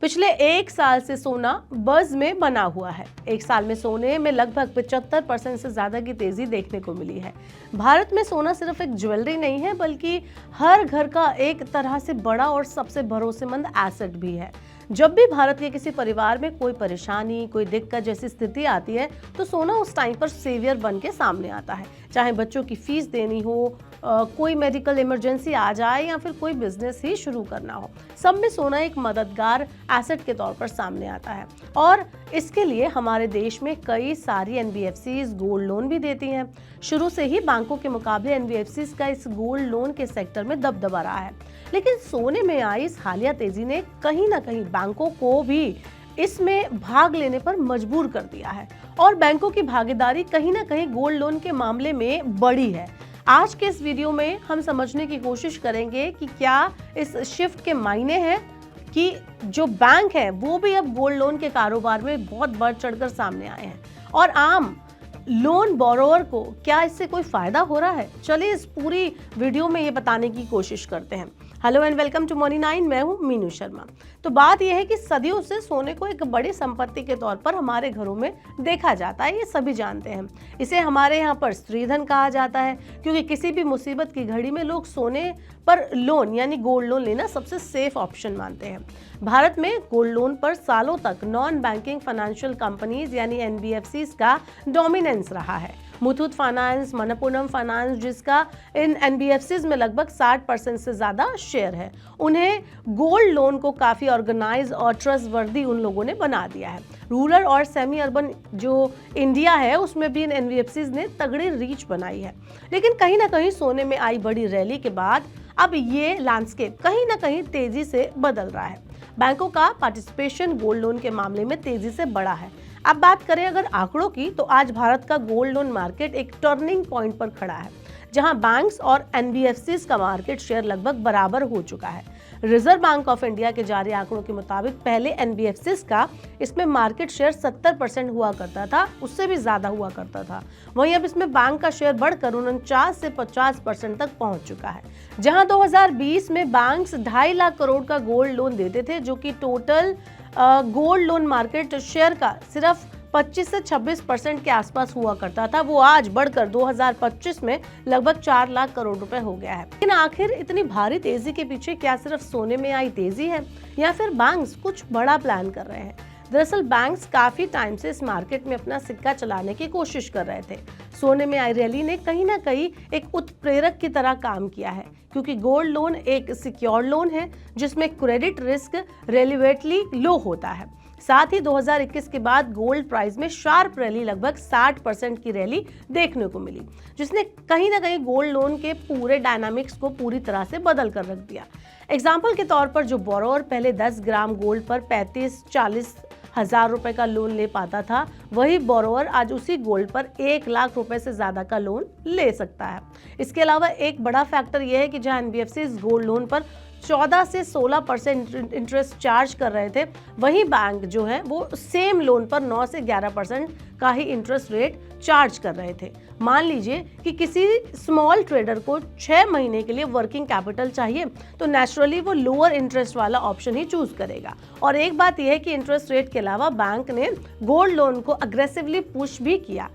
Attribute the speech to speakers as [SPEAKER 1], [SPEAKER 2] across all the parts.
[SPEAKER 1] पिछले एक साल से सोना बज़ में बना हुआ है। एक साल में सोने में लगभग 75% से ज्यादा की तेजी देखने को मिली है। भारत में सोना सिर्फ एक ज्वेलरी नहीं है, बल्कि हर घर का एक तरह से बड़ा और सबसे भरोसेमंद एसेट भी है। जब भी भारत के किसी परिवार में कोई परेशानी, कोई दिक्कत जैसी स्थिति आती है, तो सोना उस टाइम पर सेवियर बन के सामने आता है। चाहे बच्चों की फीस देनी हो, कोई मेडिकल इमरजेंसी आ जाए या फिर कोई बिजनेस ही शुरू करना हो, सब में सोना एक मददगार एसेट के तौर पर सामने आता है। और इसके लिए हमारे देश में कई सारी एनबीएफसीज गोल्ड लोन भी देती हैं। शुरू से ही बैंकों के मुकाबले एनबीएफसीज का इस गोल्ड लोन के सेक्टर में दबदबा रहा है। लेकिन सोने में आई इस हालिया तेजी ने कहीं ना कहीं बैंकों को भी इसमें भाग लेने पर मजबूर कर दिया है, और बैंकों की भागीदारी कहीं ना कहीं गोल्ड लोन के मामले में बढ़ी है। आज के इस वीडियो में हम समझने की कोशिश करेंगे कि क्या इस शिफ्ट के मायने हैं कि जो बैंक है वो भी अब गोल्ड लोन के कारोबार में बहुत बढ़ चढ़कर सामने आए हैं, और आम लोन बोरोवर को क्या इससे कोई फायदा हो रहा है। चलिए इस पूरी वीडियो में ये बताने की कोशिश करते हैं। Hello and welcome to money 9। मैं हूं मीनू शर्मा। तो बात यह है कि सदियों से सोने को एक बड़ी संपत्ति के तौर पर हमारे घरों में देखा जाता है, ये सभी जानते हैं। इसे हमारे यहाँ पर स्त्रीधन कहा जाता है, क्योंकि किसी भी मुसीबत की घड़ी में लोग सोने पर लोन यानी गोल्ड लोन लेना सबसे सेफ ऑप्शन मानते हैं। भारत में गोल्ड लोन पर सालों तक नॉन बैंकिंग फाइनेंशियल कंपनीज यानी एनबीएफसीज का डोमिनेंस रहा है। मुथूट फाइनेंस, मनप्पुरम फाइनेंस, जिसका इन एनबीएफसीज में लगभग 60% से ज्यादा शेयर है, उन्हें गोल्ड लोन को काफी ऑर्गेनाइज और ट्रस्टवर्दी उन लोगों ने बना दिया है। रूरल और सेमी अर्बन जो इंडिया है उसमें भी इन एनबीएफसीज ने तगड़ी रीच बनाई है। लेकिन कहीं ना कहीं सोने में आई बड़ी रैली के बाद अब ये लैंडस्केप कहीं ना कहीं तेजी से बदल रहा है। बैंकों का पार्टिसिपेशन गोल्ड लोन के मामले में तेजी से बढ़ा है। अब बात करें अगर आंकड़ों की, तो आज भारत का गोल्ड लोन मार्केट एक टर्निंग पॉइंट पर खड़ा है, जहां बैंक्स और एनबीएफसीज का मार्केट शेयर लगभग बराबर हो चुका है। रिजर्व बैंक ऑफ इंडिया के जारी आंकड़ों के मुताबिक पहले एनबीएफसीज का इसमें मार्केट शेयर 70% हुआ करता था, उससे भी ज्यादा हुआ करता था। वहीं अब इसमें बैंक का शेयर बढ़कर 49 से 50% तक पहुंच चुका है। जहां 2020 में बैंक्स 2.5 लाख करोड़ का गोल्ड लोन देते थे, जो कि total gold loan market share का सिर्फ 25 से 26% के आसपास हुआ करता था, वो आज बढ़कर 2025 में लगभग 4 लाख करोड़ रुपए हो गया है। लेकिन आखिर इतनी भारी तेजी के पीछे क्या सिर्फ सोने में आई तेजी है, या फिर बैंक्स कुछ बड़ा प्लान कर रहे हैं? दरअसल बैंक्स काफी टाइम से इस मार्केट में अपना सिक्का चलाने की कोशिश कर रहे थे। सोने में आई रैली ने कहीं ना कहीं एक उत्प्रेरक की तरह काम किया है, क्योंकि गोल्ड लोन एक सिक्योर लोन है जिसमें क्रेडिट रिस्क रेलिवेटली लो होता है। साथ ही 2021 के बाद गोल्ड प्राइस में शार्प रैली, लगभग 60% की रैली देखने को मिली, जिसने कहीं ना कहीं गोल्ड लोन के पूरे डायनामिक्स को पूरी तरह से बदल कर रख दिया। एग्जाम्पल के तौर पर जो बोरोवर पहले 10 ग्राम गोल्ड पर 35-40 हजार रुपए का लोन ले पाता था, वही बोरोवर आज उसी गोल्ड पर 1 लाख रुपए से ज्यादा का लोन ले सकता है। इसके अलावा एक बड़ा फैक्टर यह है कि जहां एनबीएफसी गोल्ड लोन पर 14 से 16% इंटरेस्ट चार्ज कर रहे थे, वहीं बैंक जो है वो सेम लोन पर 9 से 11% का ही इंटरेस्ट रेट चार्ज कर रहे थे। मान लीजिए कि किसी स्मॉल ट्रेडर को 6 महीने के लिए वर्किंग कैपिटल चाहिए, तो नेचुरली वो लोअर इंटरेस्ट वाला ऑप्शन ही चूज करेगा। और एक बात यह है कि इंटरेस्ट रेट के अलावा बैंक ने गोल्ड लोन को अग्रेसिवली पुश भी किया।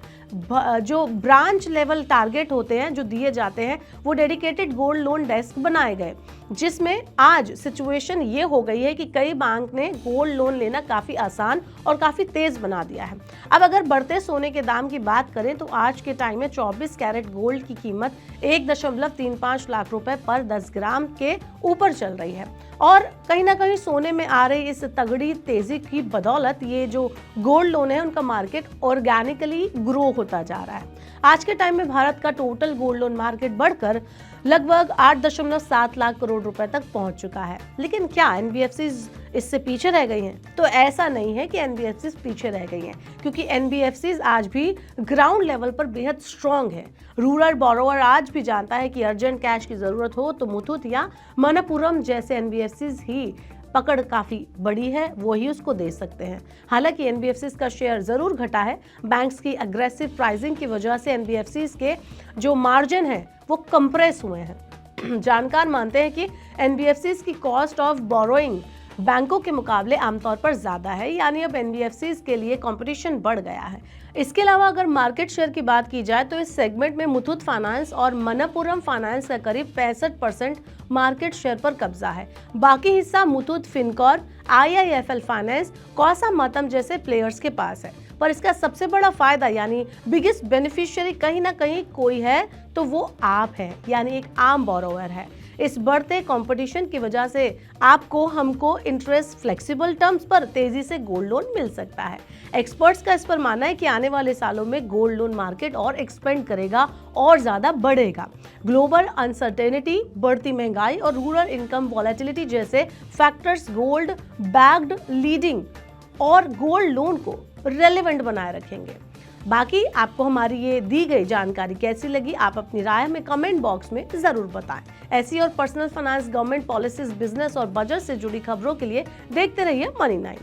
[SPEAKER 1] जो ब्रांच लेवल टारगेट होते हैं जो दिए जाते हैं, वो डेडिकेटेड गोल्ड लोन डेस्क बनाए गए, जिसमें आज सिचुएशन ये हो गई है कि कई बैंक ने गोल्ड लोन लेना काफी आसान और काफी तेज बना दिया है। अब अगर बढ़ते सोने के दाम की बात करें, तो आज के टाइम में 24 कैरेट गोल्ड की कीमत 1.35 लाख रुपए पर 10 ग्राम के ऊपर चल रही है। और कहीं ना कहीं सोने में आ रही इस तगड़ी तेजी की बदौलत ये जो गोल्ड लोन है उनका मार्केट ऑर्गेनिकली ग्रो होता जा रहा है। आज के टाइम में भारत का टोटल गोल्ड लोन मार्केट बढ़कर लगभग 8.7 लाख करोड़ रुपए तक पहुंच चुका है। लेकिन क्या एनबीएफसीज इससे पीछे रह गई हैं? तो ऐसा नहीं है कि एनबीएफसीज पीछे रह गई हैं, क्योंकि एनबीएफसीज आज भी ग्राउंड लेवल पर बेहद स्ट्रांग है। रूरल बोरोवर आज भी जानता है कि अर्जेंट कैश की जरूरत हो तो मुथूट या मनप्पुरम जैसे एनबीएफसीज ही पकड़ काफी बड़ी है, वो ही उसको दे सकते हैं। हालांकि एनबीएफसीज का शेयर जरूर घटा है। बैंक्स की अग्रेसिव प्राइसिंग की वजह से एनबीएफसीज के जो मार्जिन है वो कंप्रेस हुए हैं। जानकार मानते हैं कि एनबीएफसीज की कॉस्ट ऑफ बोरोइंग बैंकों के मुकाबले आमतौर पर ज्यादा है, यानी अब एनबीएफसीज के लिए कंपटीशन बढ़ गया है। इसके अलावा अगर मार्केट शेयर की बात की जाए तो इस सेगमेंट में मुथूट फाइनेंस और मनप्पुरम फाइनेंस का करीब 65% मार्केट शेयर पर कब्जा है। बाकी हिस्सा मुथूट फिनकॉर, आईआईएफएल फाइनेंस, कौसामतम जैसे प्लेयर्स के पास है। पर इसका सबसे बड़ा फायदा यानी बिगेस्ट बेनिफिशियरी कहीं ना कहीं कोई है तो वो आप है, यानी एक आम बोरोवर है। इस बढ़ते कंपटीशन की वजह से आपको हमको इंटरेस्ट फ्लेक्सिबल टर्म्स पर तेजी से गोल्ड लोन मिल सकता है। एक्सपर्ट्स का इस पर मानना है कि आने वाले सालों में गोल्ड लोन मार्केट और एक्सपेंड करेगा और ज्यादा बढ़ेगा। ग्लोबल अनसर्टेनिटी, बढ़ती महंगाई और रूरल इनकम वॉलेटिलिटी जैसे फैक्टर्स गोल्ड बैक्ड लीडिंग और गोल्ड लोन को रेलेवेंट बनाए रखेंगे। बाकी आपको हमारी ये दी गई जानकारी कैसी लगी, आप अपनी राय हमें कमेंट बॉक्स में जरूर बताएं। ऐसी और personal finance, government policies, business और बजट से जुड़ी खबरों के लिए देखते रहिए मनी 9।